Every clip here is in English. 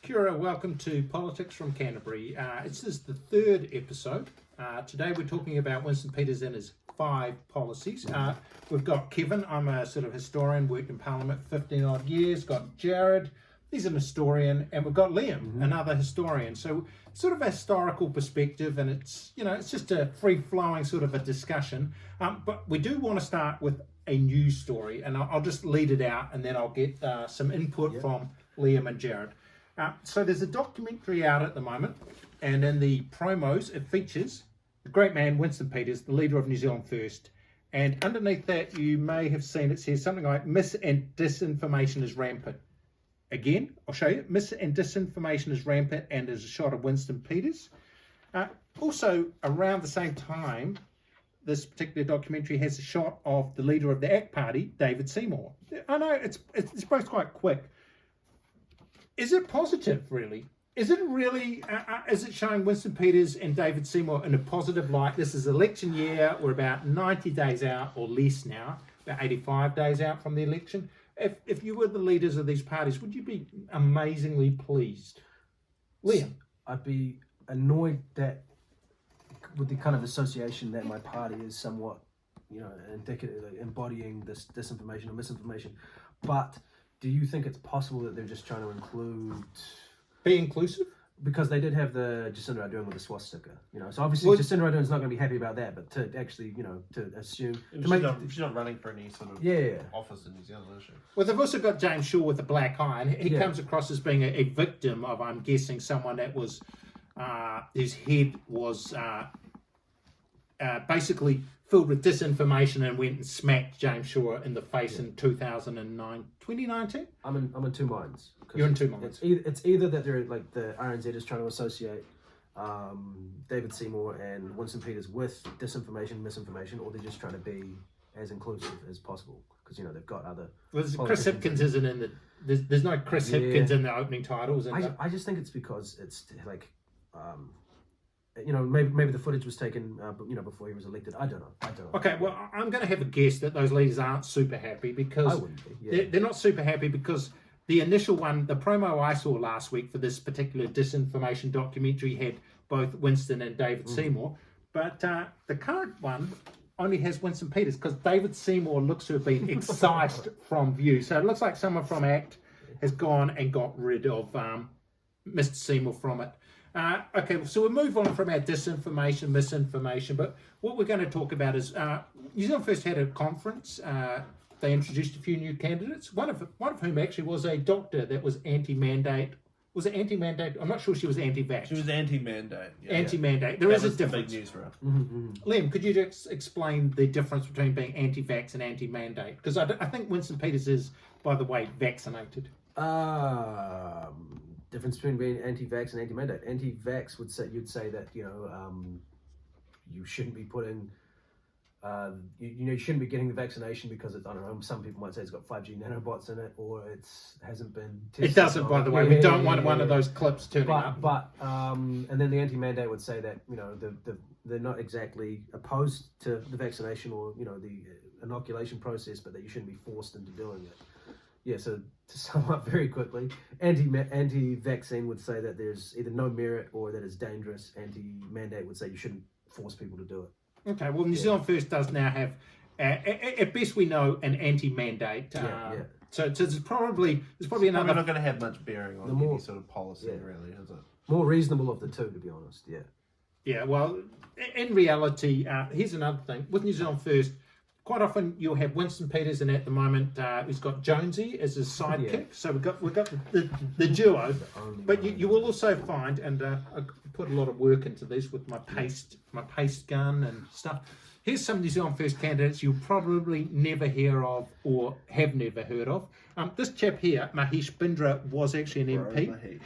Kia ora, welcome to Politics from Canterbury. This is the third episode. Today we're talking about Winston Peters and his 5 policies. We've got Kevin, I'm a sort of historian, worked in Parliament for 15 odd years. Got Jared, he's an historian, and we've got Liam, another historian. So sort of a historical perspective, and it's just a free-flowing sort of a discussion. But we do want to start with a news story, and I'll just lead it out, and then I'll get some input from Liam and Jared. So there's a documentary out at the moment, and in the promos it features the great man Winston Peters, the leader of New Zealand First, and underneath that you may have seen it says something like mis and disinformation is rampant. Again, I'll show you. Mis and disinformation is rampant, and there's a shot of Winston Peters. Also, around the same time, this particular documentary has a shot of the leader of the ACT Party, David Seymour. I know it's both quite quick. Is it positive, really? Is it really, is it showing Winston Peters and David Seymour in a positive light? This is election year. We're about 90 days out or less now, about 85 days out from the election. If you were the leaders of these parties, would you be amazingly pleased? Liam? I'd be annoyed that with the kind of association that my party is somewhat, indicative, embodying this disinformation or misinformation. But do you think it's possible that they're just trying to include... Be inclusive? Because they did have the Jacinda Ardern with the swastika, So obviously Jacinda Ardern's not going to be happy about that, but to actually, to assume... She's not running for any sort of office in New Zealand, is she? Well, they've also got James Shaw with a black eye, and he comes across as being a victim of, I'm guessing, someone that was... whose head was basically filled with disinformation and went and smacked James Shaw in the face in 2019? I'm in two minds. You're in two minds. It's either that they're like the RNZ is trying to associate David Seymour and Winston Peters with disinformation, misinformation, or they're just trying to be as inclusive as possible because they've got other. Well, Chris Hipkins isn't in the. There's no Chris Hipkins in the opening titles. I just think it's because it's like. Maybe the footage was taken, before he was elected. I don't know. Okay, well, I'm going to have a guess that those leaders aren't super happy because I wouldn't be. Yeah. They're not super happy because the initial one, the promo I saw last week for this particular disinformation documentary had both Winston and David Seymour, but the current one only has Winston Peters because David Seymour looks to have been excised from view. So it looks like someone from ACT has gone and got rid of Mr. Seymour from it. Okay, so we'll move on from our disinformation, misinformation, but what we're going to talk about is New Zealand First had a conference. They introduced a few new candidates, one of whom actually was a doctor that was anti-mandate. Was it anti-mandate? I'm not sure she was anti-vax. She was anti-mandate. Yeah. Anti-mandate. There is a difference. Big news for her. Liam, could you just explain the difference between being anti-vax and anti-mandate? Because I think Winston Peters is, by the way, vaccinated. Difference between being anti-vax and anti-mandate. Anti-vax you'd say that you shouldn't be putting you shouldn't be getting the vaccination because it's, I don't know, some people might say it's got 5G nanobots in it or it hasn't been tested. It doesn't, by the way. We don't want one of those clips turning up. But and then the anti-mandate would say that they're not exactly opposed to the vaccination or the inoculation process, but that you shouldn't be forced into doing it. Yeah, so to sum up very quickly, anti-vaccine would say that there's either no merit or that it's dangerous. Anti-mandate would say you shouldn't force people to do it. Okay, well, New Zealand First does now have, at best we know, an anti-mandate. So there's probably another... We're not going to have much bearing on any sort of policy, really, is it? More reasonable of the two, to be honest, Yeah, well, in reality, here's another thing. With New Zealand First, quite often you'll have Winston Peters, and at the moment he's got Jonesy as his sidekick. So we've got the duo. But you will also find, and I put a lot of work into this with my paste gun and stuff. Here's some New Zealand First candidates you'll probably never hear of or have never heard of. This chap here, Mahesh Bindra, was actually an MP.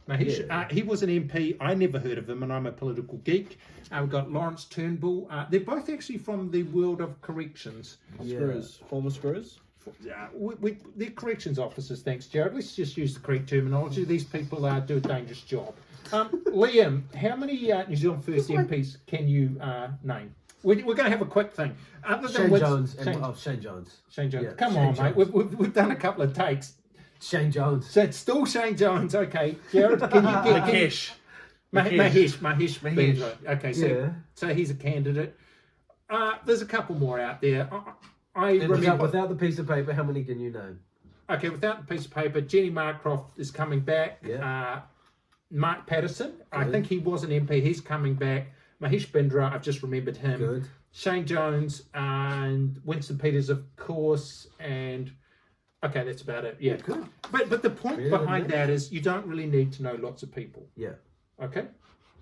Mahesh, he was an MP. I never heard of him, and I'm a political geek. We've got Lawrence Turnbull. They're both actually from the world of corrections. Screws. Former screws? They're corrections officers, thanks, Jared. Let's just use the correct terminology. These people do a dangerous job. Liam, how many New Zealand First MPs can you name? We're going to have a quick thing. Shane Jones. Shane Jones. Come on, mate. We've done a couple of takes. Shane Jones. So it's still Shane Jones. Okay, Jared, can you get Mahesh. Mahesh Bendra. Okay, so he's a candidate. There's a couple more out there. I remember Without the piece of paper, how many can you name? Okay, without the piece of paper, Jenny Marcroft is coming back. Yeah. Mark Patterson, I Good. think he was an MP. He's coming back. Mahesh Bendra, I've just remembered him. Good. Shane Jones and Winston Peters, of course, and okay, that's about it. Yeah, Good. But the point behind that is you don't really need to know lots of people. Yeah. Okay,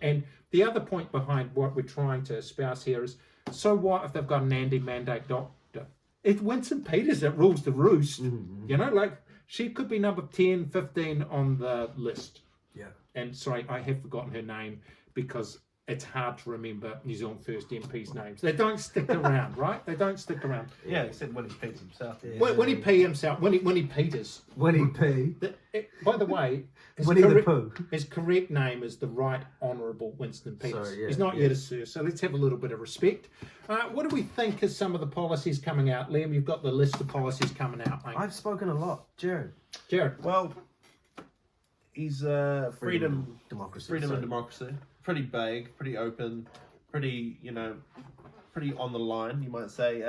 and the other point behind what we're trying to espouse here is, so what if they've got an anti-mandate doctor? It's Winston Peters that rules the roost. Mm-hmm. You know, like she could be number 10, 15 on the list. Yeah. And sorry, I have forgotten her name because it's hard to remember New Zealand First MPs' names. They don't stick around, right? They don't stick around. Yeah, except when he Peters himself. Yeah. When he P himself, when he Peters. When he P. By the way, Winnie the Pooh. his correct name is the Right Honourable Winston Peters. Sorry, yeah, He's not yet a Sir, so let's have a little bit of respect. What do we think is some of the policies coming out? Liam, you've got the list of policies coming out, mate. I've spoken a lot. Jared. Well, he's freedom democracy. and democracy. Pretty vague, pretty open, pretty, pretty on the line, you might say.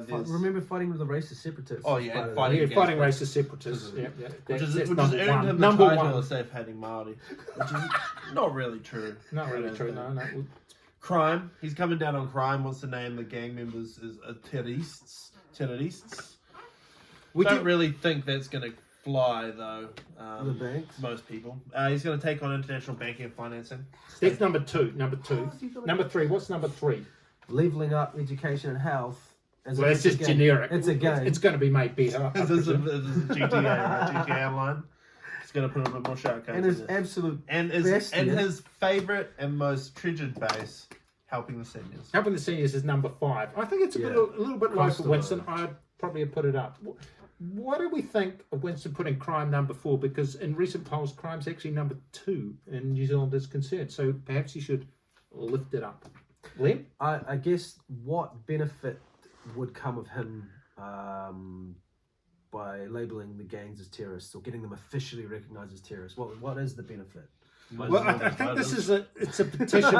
Remember fighting with the racist separatists? Oh, yeah, fighting racist separatists. Yeah. Which has That's earned number him one. the Number title one. of safe-hating Māori, which is not really true. Not really true, no. Crime. He's coming down on crime, wants to name the gang members as terrorists. We don't really think that's going to fly, though. The banks? Most people. He's going to take on international banking and financing. That's number two. Number 3. What's number 3? Leveling up education and health. Well, it's just generic. It's a game. It's going to be made better. This is a GTA, right? GTA Online. It's going to put a bit more shout and his absolute and his favourite and most treasured base, helping the seniors. Helping the seniors is number 5. I think it's a little bit low for Winston. I'd probably have put it up. What do we think of Winston putting crime number 4? Because in recent polls, crime's actually number 2 in New Zealand is concerned. So perhaps he should lift it up. Liam? I guess what benefit would come of him by labelling the gangs as terrorists or getting them officially recognised as terrorists? What is the benefit? Well, I think this is a petition.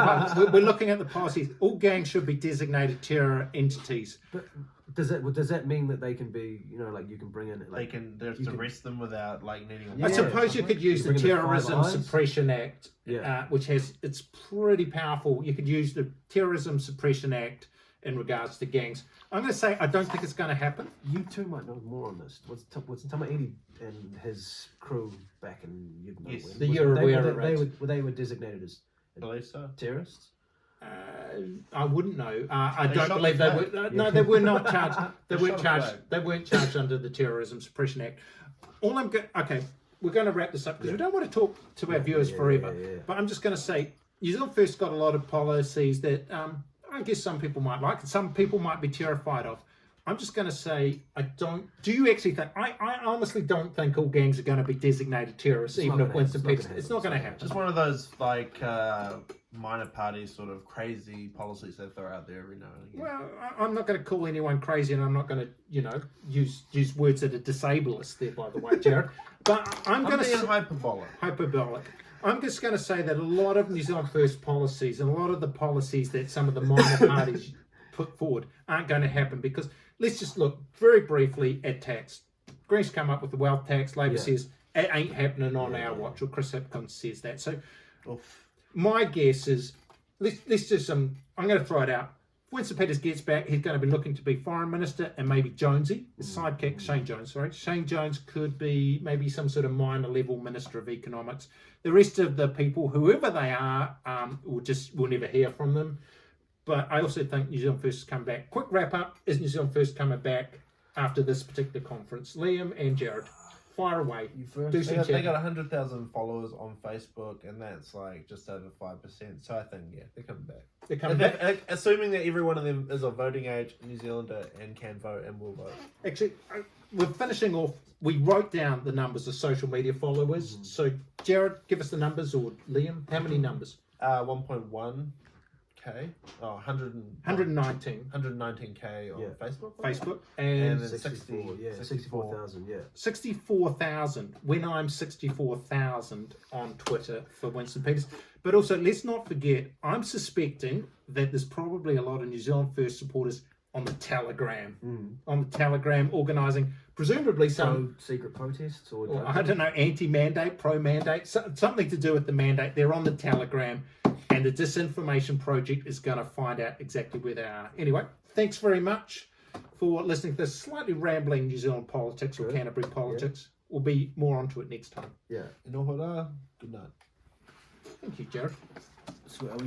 We're looking at the policies. All gangs should be designated terror entities. But does that mean that they can be, like you can bring in, like, they can arrest them without needing. I suppose you could use the Terrorism Suppression Act, Yeah. which it's pretty powerful. You could use the Terrorism Suppression Act in regards to gangs. I'm going to say I don't think it's going to happen. You two might know more on this. What's Tama Eddie and his crew back in Yes. The year they were designated as terrorists? I wouldn't know. I They don't shot believe the they flag. were. No, they were not charged. They They weren't shot the charged. flag. They weren't charged under the Terrorism Suppression Act. Okay, we're going to wrap this up because we don't want to talk to our viewers forever. Yeah. But I'm just going to say, New Zealand First got a lot of policies that I guess some people might like and some people might be terrified of. I'm just going to say, do you actually think, I honestly don't think all gangs are going to be designated terrorists, even if Winston Peters, it's not going to happen. Just one of those, minor party sort of crazy policies they throw out there every now and again. Well, I'm not going to call anyone crazy, and I'm not going to, use words that are disableist there, by the way, Jared. But I'm going to being say hyperbolic. I'm just going to say that a lot of New Zealand First policies and a lot of the policies that some of the minor parties put forward aren't going to happen because let's just look very briefly at tax. Greens come up with the wealth tax. Labor says it ain't happening on our watch, or Chris Hipkins says that. So my guess is, let's just I'm going to throw it out. If Winston Peters gets back, he's going to be looking to be foreign minister, and maybe Jonesy, his sidekick, Shane Jones. Sorry, Shane Jones could be maybe some sort of minor level minister of economics. The rest of the people, whoever they are, we'll never hear from them. But I also think New Zealand First has come back. Quick wrap up: is New Zealand First coming back after this particular conference? Liam and Jared, fire away. You first. Do some They chat. got 100,000 followers on Facebook, and that's just over 5%. So I think they're coming back. They're coming back. Assuming that every one of them is of voting age, New Zealander, and can vote and will vote. Actually, we're finishing off. We wrote down the numbers of social media followers. So, Jared, give us the numbers, or Liam, how many numbers? 1.1k 100k, 119 119k on Yeah. Facebook. Facebook And and then 64,000, yeah. 64,000 when I'm 64,000 on Twitter for Winston Peters. But also, let's not forget, I'm suspecting that there's probably a lot of New Zealand First supporters on the Telegram, organising presumably some, Secret protests or I don't know, anti-mandate, pro-mandate, something to do with the mandate. They're on the Telegram, and the Disinformation Project is going to find out exactly where they are. Anyway, thanks very much for listening to this slightly rambling New Zealand politics or Canterbury politics. We'll be more onto it next time. Yeah. Inohara, good night. Thank you, Jared. So are we